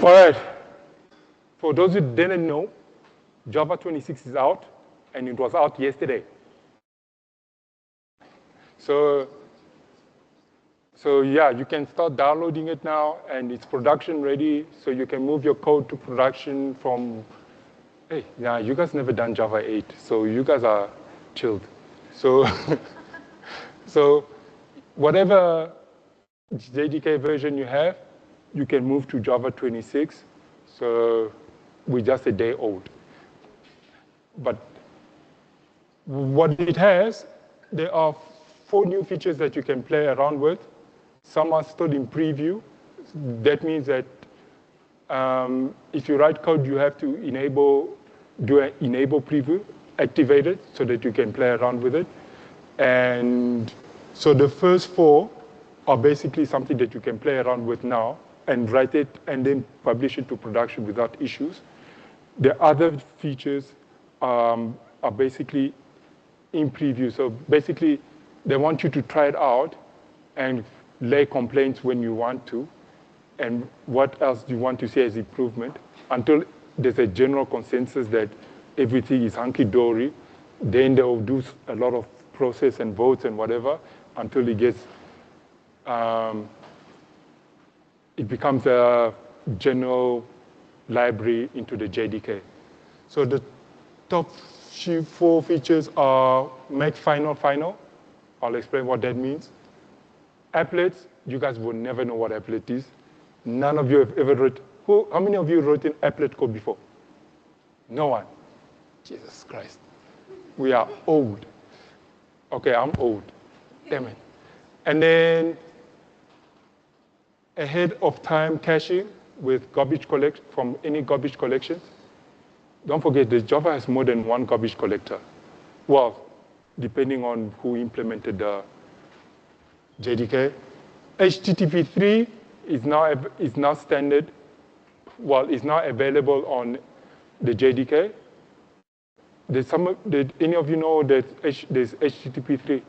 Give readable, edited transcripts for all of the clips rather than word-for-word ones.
All right. For those who didn't know, Java 26 is out, and it was out yesterday. So yeah, you can start downloading it now, and it's production ready, so you can move your code to production from, hey, yeah, you guys never done Java 8, so you guys are chilled. So, so whatever JDK version you have, you can move to Java 26. So we're just a day old. But what it has, there are 4 new features that you can play around with. Some are still in preview. That means that if you write code, you have to do an enable preview, activate it so that you can play around with it. And so the first 4 are basically something that you can play around with now and write it and then publish it to production without issues. The other features are basically in preview. So basically, they want you to try it out and lay complaints when you want to, and what else do you want to see as improvement, until there's a general consensus that everything is hunky-dory. Then they'll do a lot of process and votes and whatever until it gets, it becomes a general library into the JDK. So the top 4 features are make final. I'll explain what that means. Applets, you guys will never know what applet is. None of you have ever wrote, how many of you wrote in applet code before? No one. Jesus Christ. We are old. Okay, I'm old. Damn it. And then ahead of time caching with garbage collect from any garbage collection. Don't forget that Java has more than 1 garbage collector. Well, depending on who implemented the JDK. HTTP 3 is now standard. Well, it's now available on the JDK. Did any of you know that there's HTTP 3?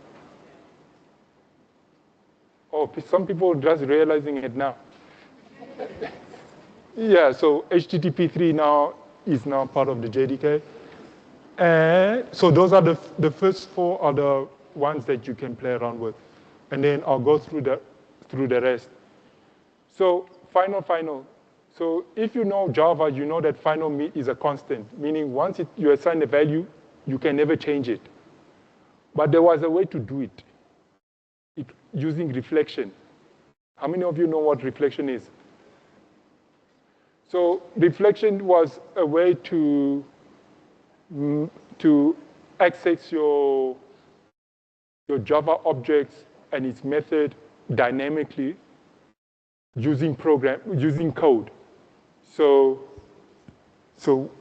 Oh, some people are just realizing it now. Yeah, so HTTP 3 now is now part of the JDK. And so those are the first 4 are the ones that you can play around with. And then I'll go through the rest. So final. So if you know Java, you know that final is a constant, meaning once you assign a value, you can never change it. But there was a way to do it using reflection. How many of you know what reflection is? So reflection was a way to access your Java objects and its method dynamically using code. So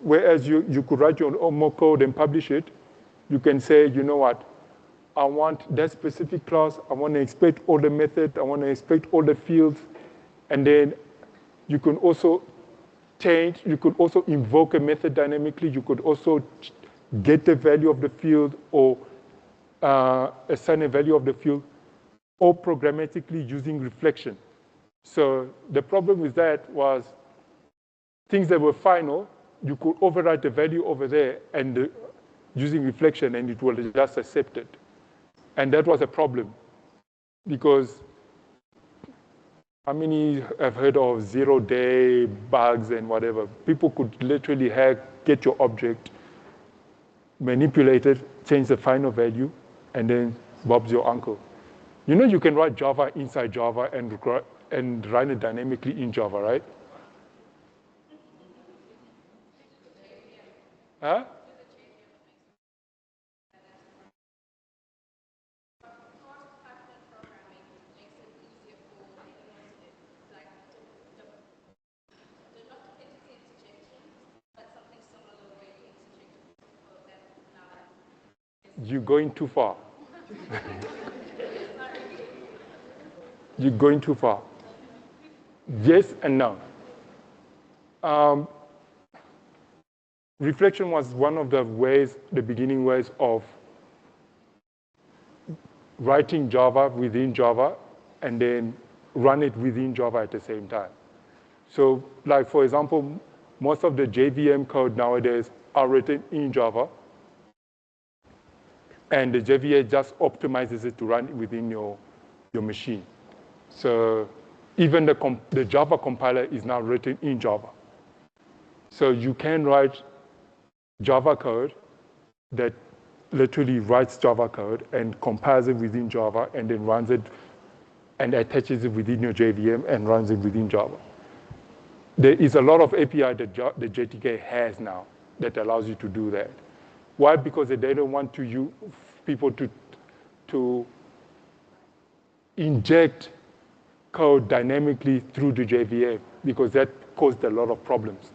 whereas you could write your own code and publish it, you can say, you know what, I want that specific class, I want to expect all the methods, I want to expect all the fields, and then you can also invoke a method dynamically, you could also get the value of the field or assign a value of the field, or programmatically using reflection. So the problem with that was things that were final, you could override the value over there and using reflection, and it will just accept it. And that was a problem because how many have heard of 0-day bugs and whatever? People could literally get your object, manipulate it, change the final value, and then Bob's your uncle. You know you can write Java inside Java and run it dynamically in Java, right? Huh? You're going too far. You're going too far. Yes and no. Reflection was one of the beginning ways of writing Java within Java and then run it within Java at the same time. So like, for example, most of the JVM code nowadays are written in Java, and the JVM just optimizes it to run within your machine. So even the Java compiler is now written in Java. So you can write Java code that literally writes Java code and compiles it within Java and then runs it and attaches it within your JVM and runs it within Java. There is a lot of API that the JTK has now that allows you to do that. Why? Because they don't want people to inject code dynamically through the JVM, because that caused a lot of problems,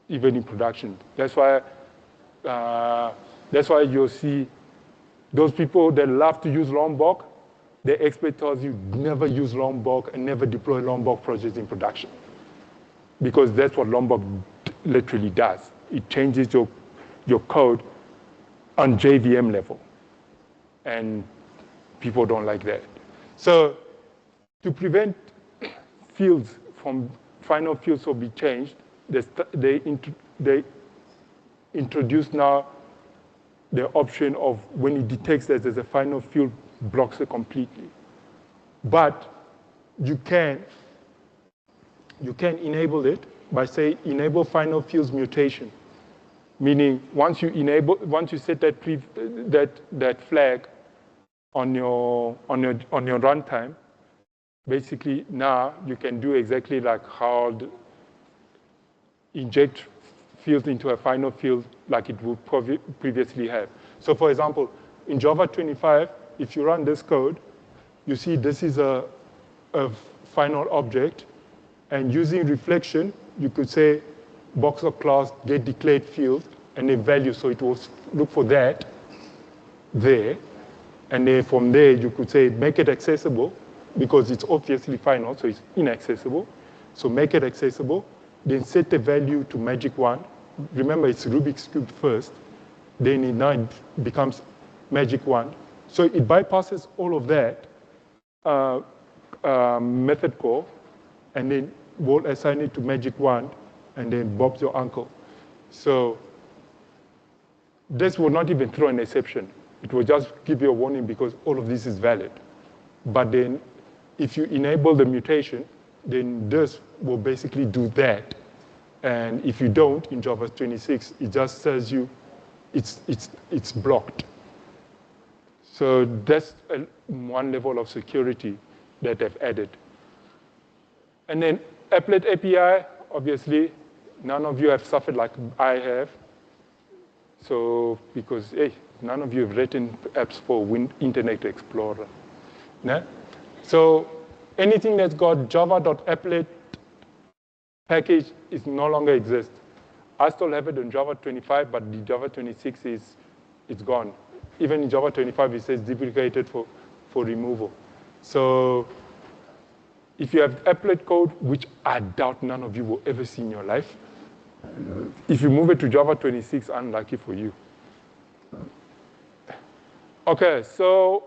even in production. That's why you'll see those people that love to use Lombok, the expert tells you never use Lombok and never deploy Lombok projects in production, because that's what Lombok literally does. It changes your code on JVM level, and people don't like that. So to prevent fields from final fields to be changed, they introduce now the option of when it detects that there's a final field, blocks it completely. But you can enable it by saying enable final fields mutation, meaning once you set that flag on your runtime, basically now you can do exactly like how inject fields into a final field like it would previously have. So for example, in Java 25, if you run this code, you see this is a final object, and using reflection, you could say boxer class get declared field and a value, so it will look for that there. And then from there, you could say make it accessible, because it's obviously final, so it's inaccessible. So make it accessible, then set the value to magic 1. Remember, it's Rubik's Cube first, then it now becomes magic 1. So it bypasses all of that method call, and then will assign it to magic 1, and then Bob's your uncle. So this will not even throw an exception. It will just give you a warning because all of this is valid. But then if you enable the mutation, then this will basically do that. And if you don't, in Java 26, it just tells you it's blocked. So that's one level of security that they've added. And then Applet API, obviously, none of you have suffered like I have. So, because hey, none of you have written apps for Internet Explorer. No? So anything that's got java.applet package is no longer exists. I still have it in Java 25, but the Java 26 it's gone. Even in Java 25, it says deprecated for removal. So if you have applet code, which I doubt none of you will ever see in your life, if you move it to Java 26, unlucky for you. Okay, so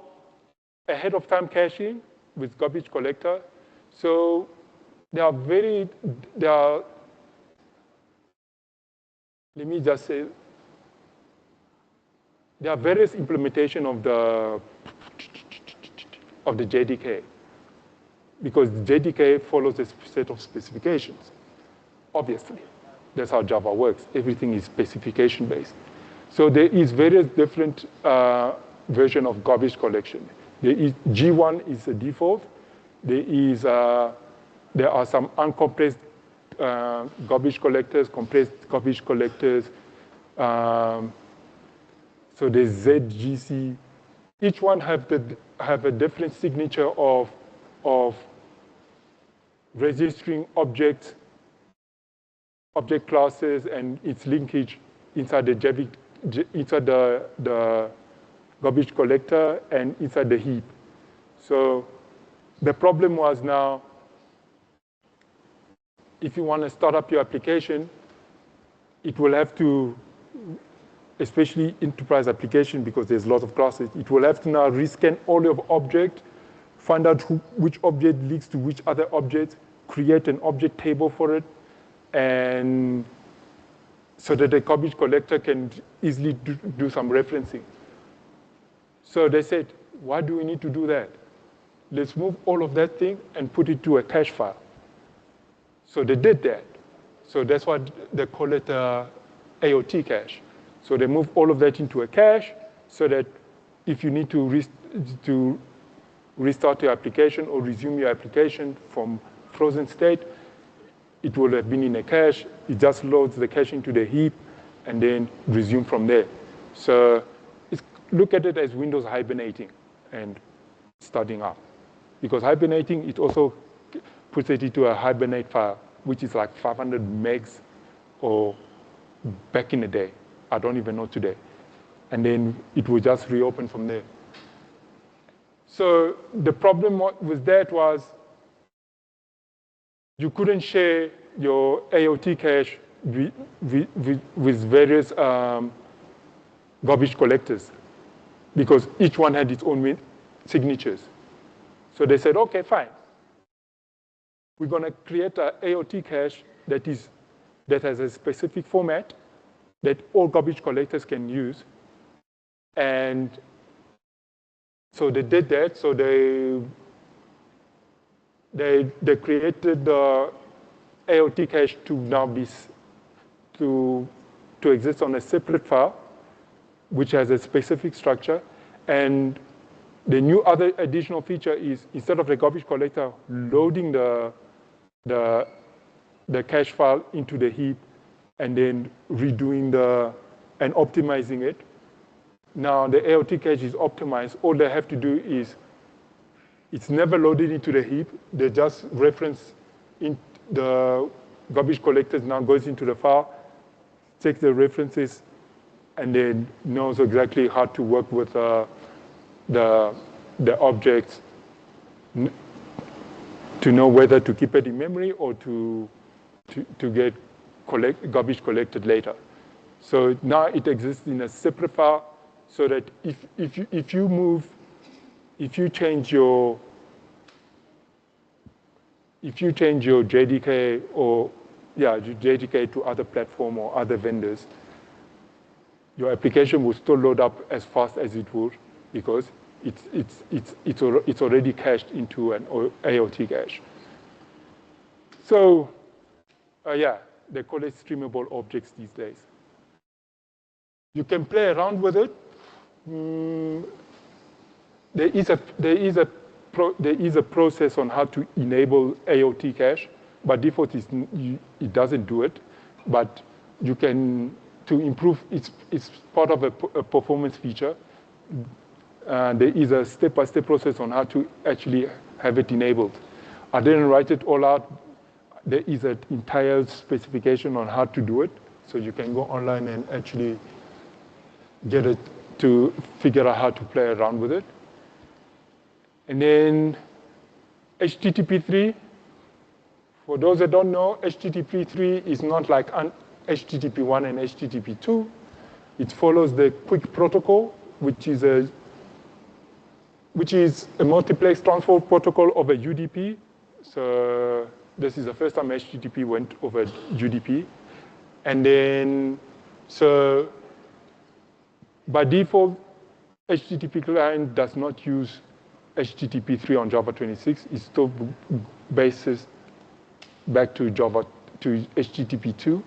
ahead of time caching with garbage collector. So let me just say, there are various implementation of the JDK, because the JDK follows a set of specifications. Obviously, that's how Java works. Everything is specification based. So there is various different version of garbage collection. There is G1 is the default. There are some uncompressed garbage collectors, compressed garbage collectors. So there's ZGC. Each one have a different signature of registering object classes and its linkage inside the garbage collector and inside the heap. So the problem was now, if you want to start up your application, it will have to, especially enterprise application, because there's lots of classes, it will have to now rescan all your object, find out which object leads to which other object, create an object table for it, and so that the garbage collector can easily do some referencing. So they said, why do we need to do that? Let's move all of that thing and put it to a cache file. So they did that. So that's why they call it AOT cache. So they move all of that into a cache so that if you need to restart your application or resume your application from frozen state, it will have been in a cache. It just loads the cache into the heap and then resume from there. So look at it as Windows hibernating and starting up. Because hibernating, it also puts it into a hibernate file, which is like 500 megs or back in the day. I don't even know today. And then it will just reopen from there. So the problem with that was you couldn't share your AOT cache with various garbage collectors because each one had its own signatures. So they said, okay, fine. We're going to create an AOT cache that has a specific format that all garbage collectors can use. And so they did that. So they created the AOT cache to now be to exist on a separate file, which has a specific structure. And the new other additional feature is instead of the garbage collector loading the cache file into the heap and then redoing and optimizing it, now the AOT cache is optimized. All they have to do is it's never loaded into the heap. They just reference in the garbage collector now goes into the file, takes the references, and then knows exactly how to work with the objects to know whether to keep it in memory or to get garbage collected later. So now it exists in a separate file so that if you change your JDK or JDK to other platform or other vendors, your application will still load up as fast as it would because it's already cached into an AOT cache. So they call it streamable objects these days. You can play around with it. There is a process on how to enable AOT cache. By default, it doesn't do it, but you can, to improve, it's part of a performance feature. There is a step-by-step process on how to actually have it enabled. I didn't write it all out. There is an entire specification on how to do it, so you can go online and actually get it to figure out how to play around with it. And then HTTP3. For those that don't know, HTTP3 is not like HTTP1 and HTTP2. It follows the QUIC protocol, which is a multiplex transport protocol over UDP. So this is the first time HTTP went over UDP. And then, so by default, HTTP client does not use HTTP3 on Java 26. It still bases back to HTTP2.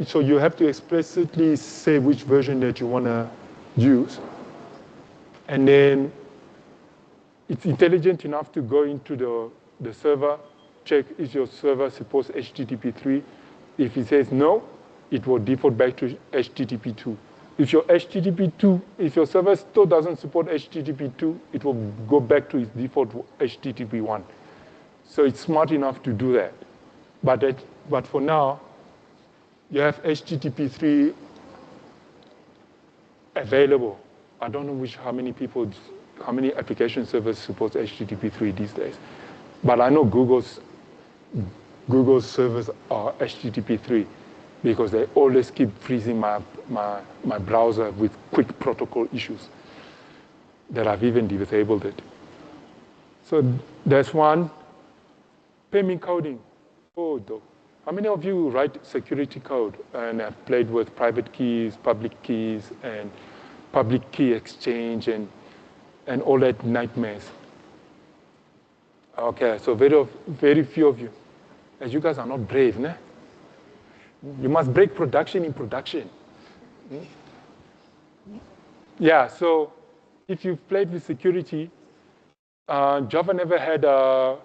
So you have to explicitly say which version that you want to use. And then it's intelligent enough to go into the server, check if your server supports HTTP3. If it says no, it will default back to HTTP2. If your server still doesn't support HTTP2, it will go back to its default HTTP1. So it's smart enough to do that. But for now, you have HTTP3 available. I don't know how many application servers support HTTP3 these days. But I know Google's servers are HTTP3 because they always keep freezing my browser with QUIC protocol issues that I've even disabled it. So that's one. PIM encoding. Oh, though. How many of you write security code and have played with private keys, and public key exchange and all that nightmares? Okay, so very few of you. As you guys are not brave, né? You must break production in production. Yeah, so if you've played with security, Java never had a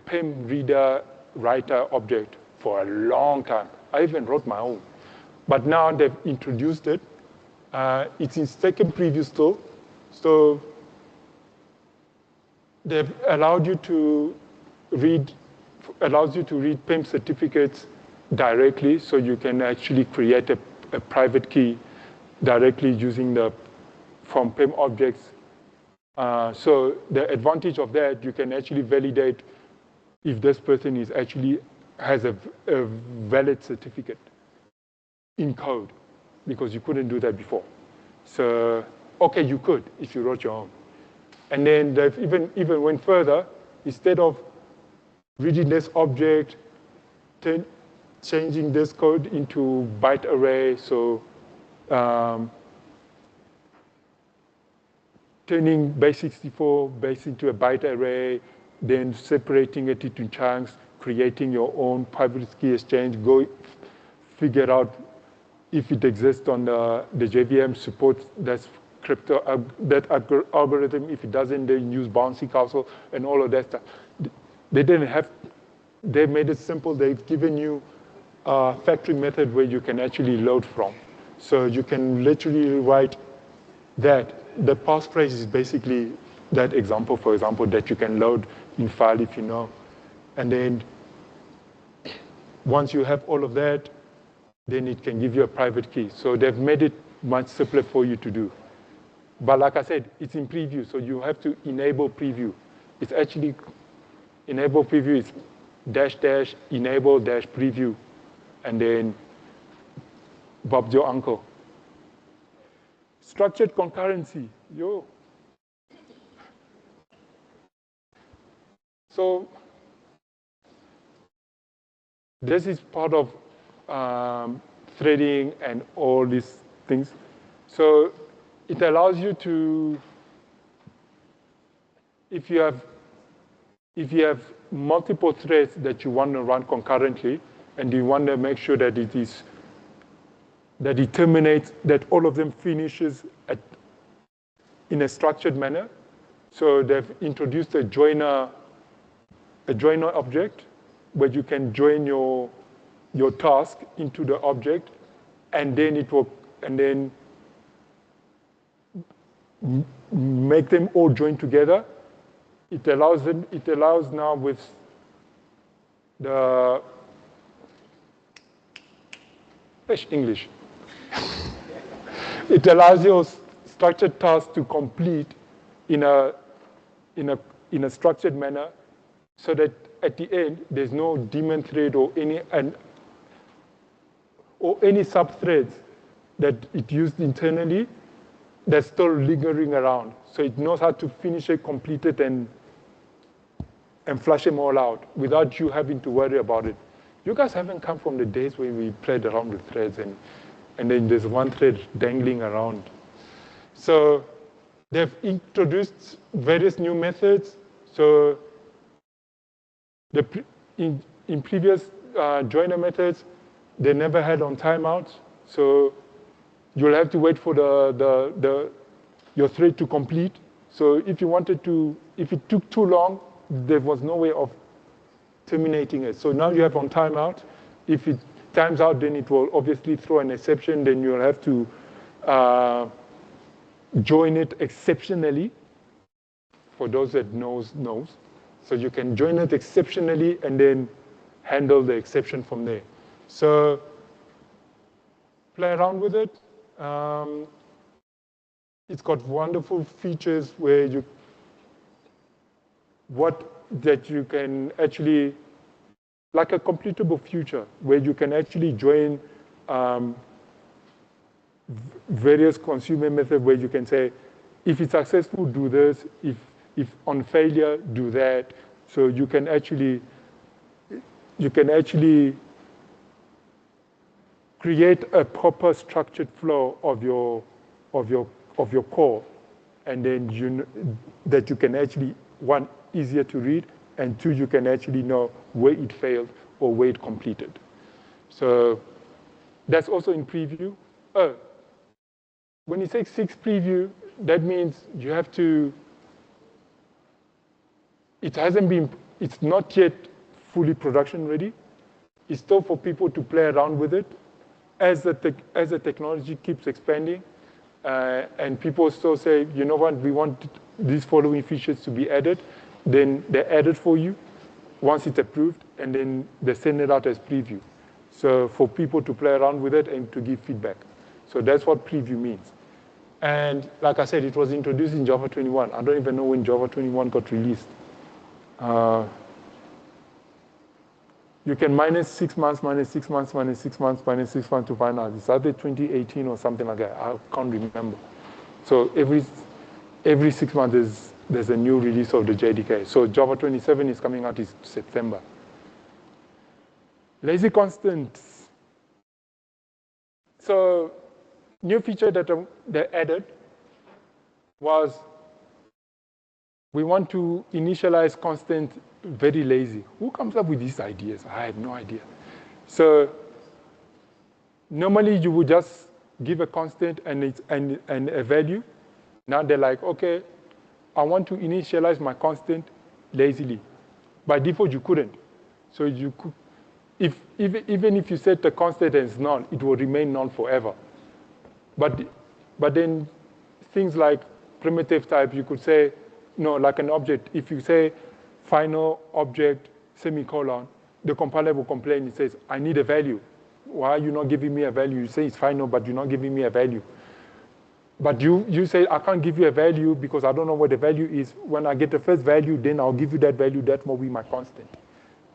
PIM reader writer object for a long time. I even wrote my own. But now they've introduced it. It's in second preview still. So they've allowed you to read, allows you to read PIM certificates directly, so you can actually create a private key directly using from PIM objects. So the advantage of that, you can actually validate if this person has a valid certificate in code, because you couldn't do that before. So, okay, you could if you wrote your own. And then they've even went further. Instead of reading this object, changing this code into byte array, so turning base64 base into a byte array, then separating it into chunks, creating your own private key exchange, go figure out if it exists on the JVM support that algorithm. If it doesn't, then use bouncy castle and all of that stuff. They made it simple. They've given you a factory method where you can actually load from. So you can literally write that. The passphrase is basically that example, for example, that you can load in file if you know. And then once you have all of that, then it can give you a private key. So they've made it much simpler for you to do. But like I said, it's in preview, so you have to enable preview. It's actually, enable preview is -- enable -preview, and then Bob's your uncle. Structured concurrency, yo. So this is part of threading and all these things. So it allows you to, if you have multiple threads that you want to run concurrently, and you want to make sure that it terminates, that all of them finishes in a structured manner. So they've introduced a joiner object where you can join your task into the object, and then make them all join together. It allows now with the English. It allows your structured task to complete in a structured manner, so that at the end there's no daemon thread or any sub-threads that it used internally that's still lingering around. So it knows how to finish it, complete it, and flush them all out without you having to worry about it. You guys haven't come from the days when we played around with threads and then there's one thread dangling around. So they've introduced various new methods. So in previous joiner methods, they never had on timeouts. So you'll have to wait for your thread to complete. So if it took too long, there was no way of terminating it. So now you have on timeout. If it times out, then it will obviously throw an exception. Then you'll have to join it exceptionally. For those that knows. So you can join it exceptionally and then handle the exception from there. So play around with it. It's got wonderful features where you can actually, like a completable future, where you can actually join various consumer methods where you can say, if it's successful, do this. If on failure, do that. So you can actually you can actually create a proper structured flow of your core, and then that you can actually, one, easier to read, and two, you can actually know where it failed or where it completed. So that's also in preview. When you say 6 preview, that means you have to, it's not yet fully production ready. It's still for people to play around with it. As the technology keeps expanding, and people still say, you know what, we want these following features to be added, then they're added for you once it's approved, and then they send it out as preview. So for people to play around with it and to give feedback. So that's what preview means. And like I said, it was introduced in Java 21. I don't even know when Java 21 got released. You can minus 6 months, minus 6 months, minus 6 months, minus 6 months to find out. It's either 2018 or something like that. I can't remember. So every 6 months there's a new release of the JDK. So Java 27 is coming out in September. Lazy constants. So new feature that they added was we want to initialize constant very lazy. Who comes up with these ideas? I have no idea. So normally you would just give a constant and a value. Now they're like, okay, I want to initialize my constant lazily. By default, you couldn't. So you could, even if you set the constant as null, it will remain null forever. But then things like primitive type, you could say, no, like an object. If you say final object semicolon, the compiler will complain. It says, I need a value. Why are you not giving me a value? You say it's final, but you're not giving me a value. But you say, I can't give you a value because I don't know what the value is. When I get the first value, then I'll give you that value. That will be my constant,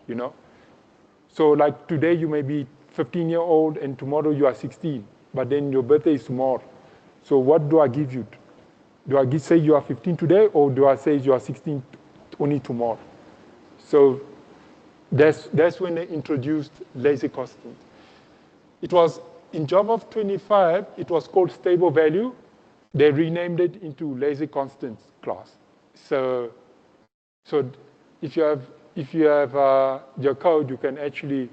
you know? So like today, you may be 15-year-old, and tomorrow you are 16. But then your birthday is tomorrow. So what do I give you? Do I say you are 15 today, or do I say you are 16 only tomorrow? So that's when they introduced lazy constant. It was in Java 25, it was called stable value. They renamed it into lazy constant class. So if you have your code, you can actually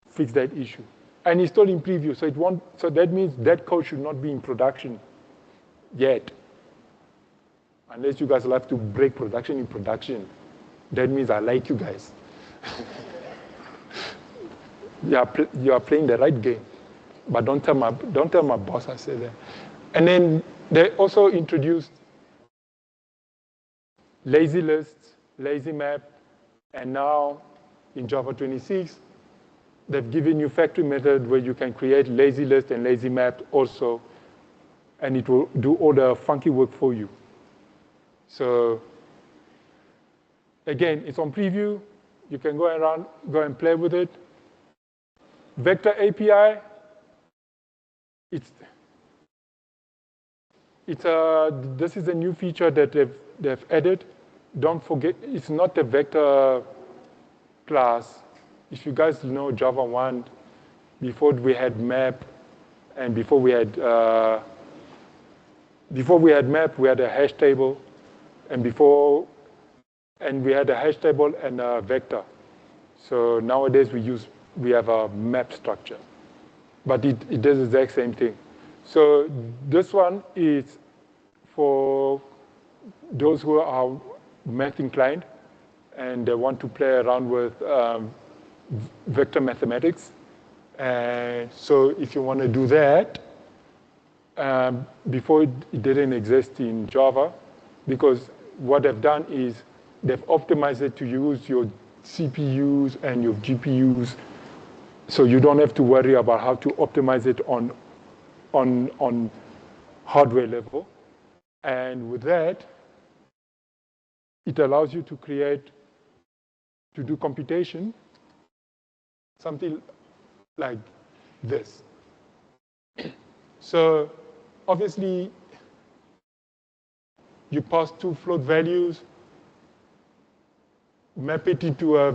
fix that issue. And it's still in preview, so that means that code should not be in production yet. Unless you guys will have to break production in production. That means I like you guys. You are playing the right game. But don't tell my boss I said that. And then they also introduced lazy lists, lazy map, and now in Java 26, they've given you factory method where you can create lazy list and lazy map also, and it will do all the funky work for you. So again, it's on preview. You can go and play with it. Vector API, this is a new feature that they've added. Don't forget, it's not a vector class. If you guys know Java 1, before we had map, and before we had map, we had a hash table, and we had a hash table and a vector. So nowadays we have a map structure, but it does the exact same thing. So this one is for those who are math inclined and they want to play around with vector mathematics. And so if you want to do that, before it didn't exist in Java, because what they've done is they've optimized it to use your CPUs and your GPUs, so you don't have to worry about how to optimize it on hardware level. And with that, it allows you to do computation, something like this. So obviously, you pass two float values. map it into a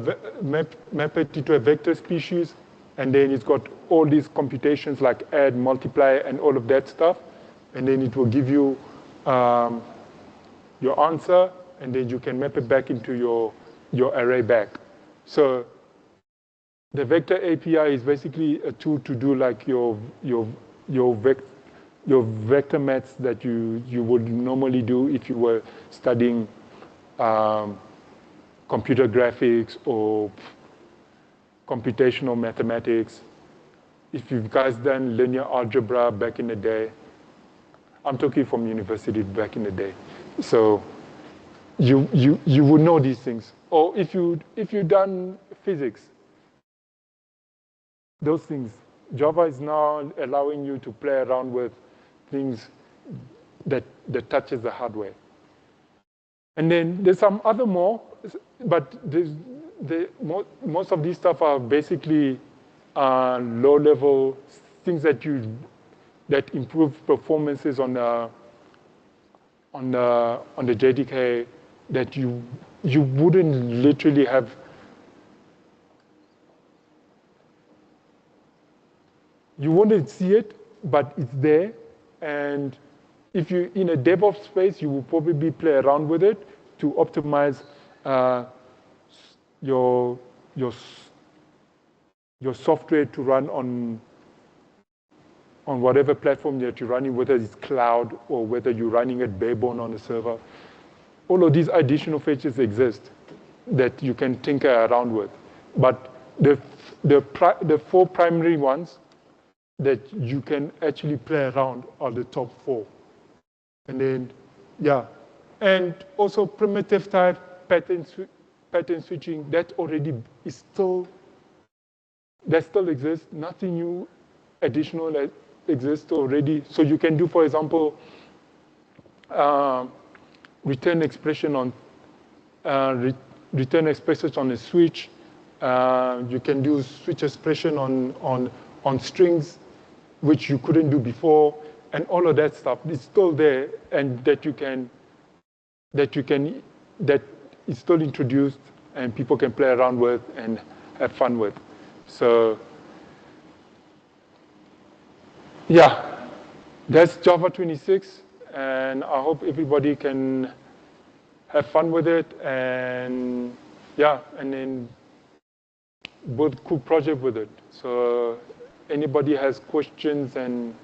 vector species, and then it's got all these computations like add, multiply, and all of that stuff, and then it will give you your answer, and then you can map it back into your array back. So the vector API is basically a tool to do like your vector maths that you would normally do if you were studying computer graphics or computational mathematics. If you guys done linear algebra back in the day, I'm talking from university back in the day. So you would know these things. Or if you've done physics, those things. Java is now allowing you to play around with things that touches the hardware. And then there's some other more, but most of these stuff are basically low-level things that improve performances on the JDK that you wouldn't literally have. You wouldn't see it, but it's there. And if you're in a DevOps space, you will probably play around with it to optimize your software to run on whatever platform that you're running, whether it's cloud or whether you're running it barebone on a server. All of these additional features exist that you can tinker around with. But the four primary ones that you can actually play around are the top four. And then, yeah. And also primitive type pattern switching, that already is that still exists. Nothing new additional that exists already. So you can do, for example, return expression on a switch. You can do switch expression on strings, which you couldn't do before, and all of that stuff is still there, and that is still introduced, and people can play around with and have fun with. So, yeah, that's Java 26, and I hope everybody can have fun with it, and yeah, and then build a cool project with it. So, anybody has questions and